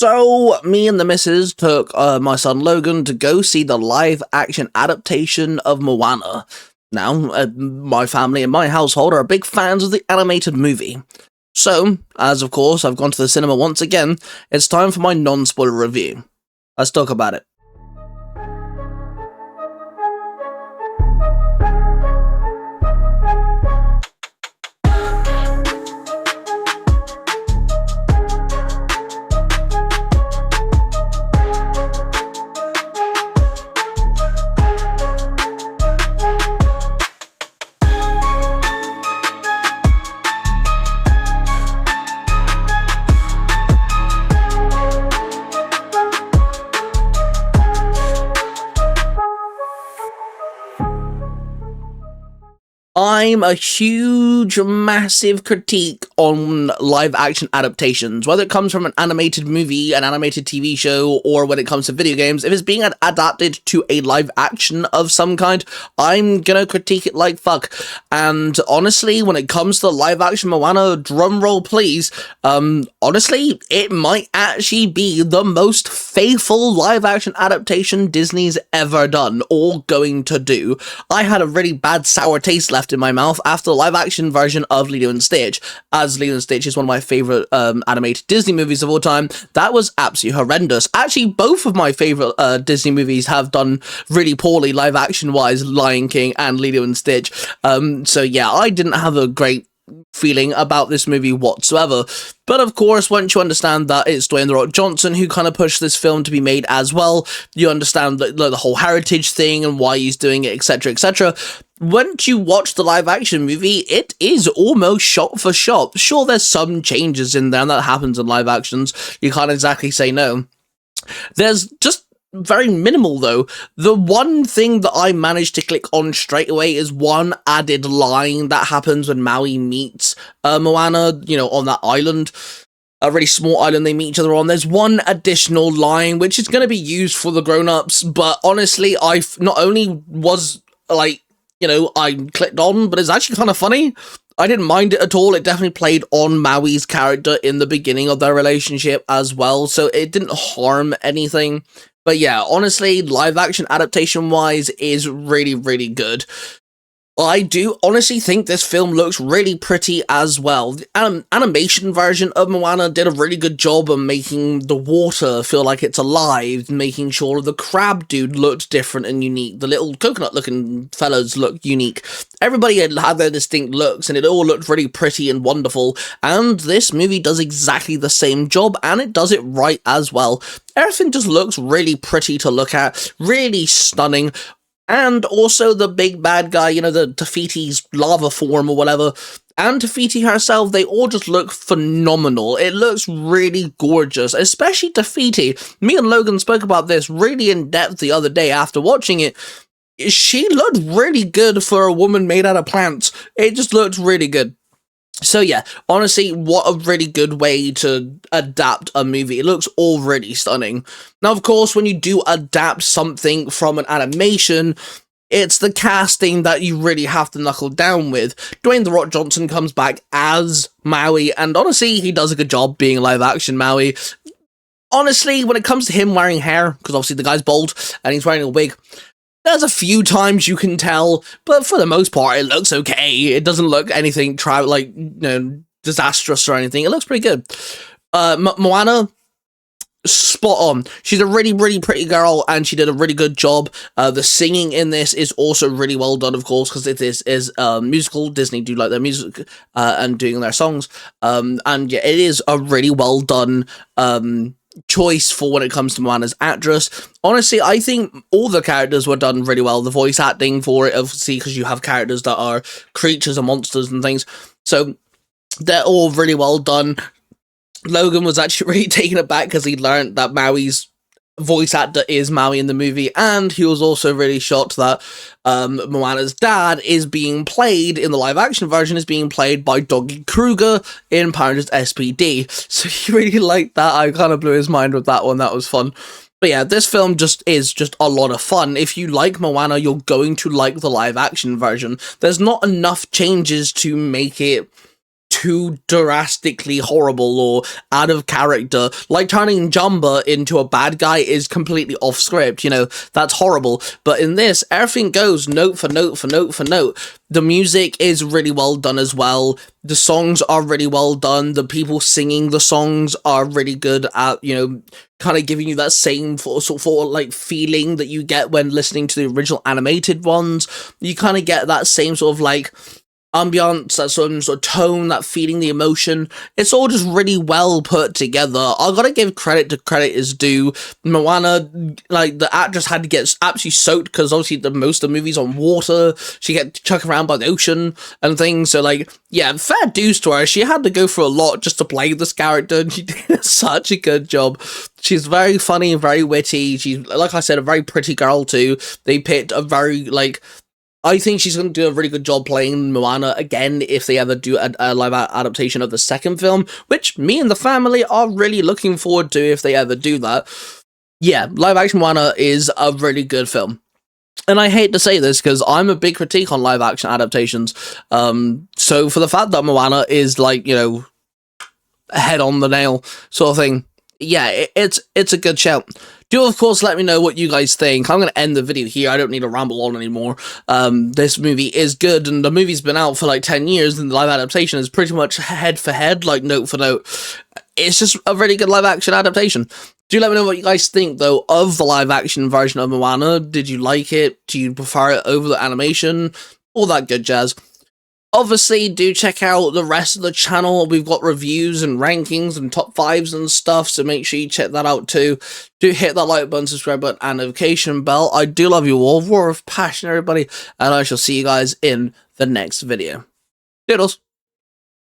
So, me and the missus took my son Logan to go see the live-action adaptation of Moana. Now, my family and my household are big fans of the animated movie. So, as of course I've gone to the cinema once again, it's time for my non-spoiler review. Let's talk about it. I'm a huge, massive critique on live-action adaptations, whether it comes from an animated movie, an animated TV show, or when it comes to video games. If it's being adapted to a live-action of some kind, I'm gonna critique it like fuck. And honestly, when it comes to live-action Moana, drumroll please, honestly, it might actually be the most faithful live-action adaptation Disney's ever done, or going to do. I had a really bad sour taste left in my mouth after the live-action version of Lilo and Stitch, as Lilo and Stitch is one of my favourite animated Disney movies of all time. That was absolutely horrendous. Actually, both of my favourite Disney movies have done really poorly live-action-wise, Lion King and Lilo and Stitch. So yeah, I didn't have a great feeling about this movie whatsoever. But of course, once you understand that it's Dwayne "The Rock" Johnson who kind of pushed this film to be made as well, you understand the whole heritage thing and why he's doing it, etc, etc. Once you watch the live action movie, it is almost shot for shot. Sure, there's some changes in there, and that happens in live actions. You can't exactly say no. There's just very minimal though. The one thing that I managed to click on straight away is one added line that happens when Maui meets Moana, you know, on that island. A really small island they meet each other on. There's one additional line which is going to be used for the grown-ups, but honestly, I not only was like, you know, I clicked on, but it's actually kind of funny. I didn't mind it at all. It definitely played on Maui's character in the beginning of their relationship as well, so it didn't harm anything. But yeah, honestly, live-action adaptation-wise is really, really good. I do honestly think this film looks really pretty as well. The animation version of Moana did a really good job of making the water feel like it's alive, making sure the crab dude looked different and unique. The little coconut-looking fellas looked unique. Everybody had their distinct looks, and it all looked really pretty and wonderful. And this movie does exactly the same job, and it does it right as well. Everything just looks really pretty to look at, really stunning. And also the big bad guy, you know, the Tafiti's lava form or whatever, and Tafiti herself, they all just look phenomenal. It looks really gorgeous, especially Tafiti. Me and Logan spoke about this really in depth the other day after watching it. She looked really good for a woman made out of plants. It just looked really good. So yeah, honestly, what a really good way to adapt a movie. It looks already stunning. Now, of course, when you do adapt something from an animation, it's the casting that you really have to knuckle down with. Dwayne "The Rock" Johnson comes back as Maui, and honestly, he does a good job being live-action Maui. Honestly, when it comes to him wearing hair, because obviously the guy's bald, and he's wearing a wig, there's a few times you can tell, but for the most part, it looks okay. It doesn't look anything disastrous or anything. It looks pretty good. Moana, spot on. She's a really, really pretty girl, and she did a really good job. The singing in this is also really well done, of course, because it is musical. Disney do like their music and doing their songs. And yeah, it is a really well done choice for when it comes to Moana's actress. Honestly, I think all the characters were done really well. The voice acting for it, obviously, because you have characters that are creatures and monsters and things. So they're all really well done. Logan was actually really taken aback because he learned that Maui's voice actor is Maui in the movie, and he was also really shocked that Moana's dad is being played, in the live-action version, is being played by Doggy Kruger in Power Rangers SPD. So he really liked that. I kind of blew his mind with that one. That was fun. But yeah, this film is just a lot of fun. If you like Moana, you're going to like the live-action version. There's not enough changes to make it too drastically horrible or out of character. Like turning Jumba into a bad guy is completely off script, you know, that's horrible. But in this, everything goes note for note for note for note. The music is really well done as well. The songs are really well done. The people singing the songs are really good at, you know, kind of giving you that same sort of like feeling that you get when listening to the original animated ones. You kind of get that same sort of like ambiance, that sort of tone, that feeling, the emotion. It's all just really well put together. I gotta give credit to credit is due. Moana, like, the actress had to get absolutely soaked because obviously most of the movie's on water. She get chucked around by the ocean and things. So, like, yeah, fair dues to her. She had to go through a lot just to play this character, and she did such a good job. She's very funny and very witty. She's, like I said, a very pretty girl too. They picked a very, like, I think she's going to do a really good job playing Moana again if they ever do a live adaptation of the second film, which me and the family are really looking forward to if they ever do that. Yeah, live action Moana is a really good film. And I hate to say this because I'm a big critique on live action adaptations. So for the fact that Moana is, like, you know, head on the nail sort of thing, yeah, it's a good shout. Do, of course, let me know what you guys think. I'm going to end the video here. I don't need to ramble on anymore. This movie is good, and the movie's been out for like 10 years, and the live adaptation is pretty much head for head, like note for note. It's just a really good live action adaptation. Do let me know what you guys think, though, of the live action version of Moana. Did you like it? Do you prefer it over the animation? All that good jazz. Obviously, do check out the rest of the channel. We've got reviews and rankings and top 5s and stuff, so make sure you check that out too. Do hit that like button, subscribe button, and notification bell. I do love you all. War of passion, everybody, and I shall see you guys in the next video. Doodles!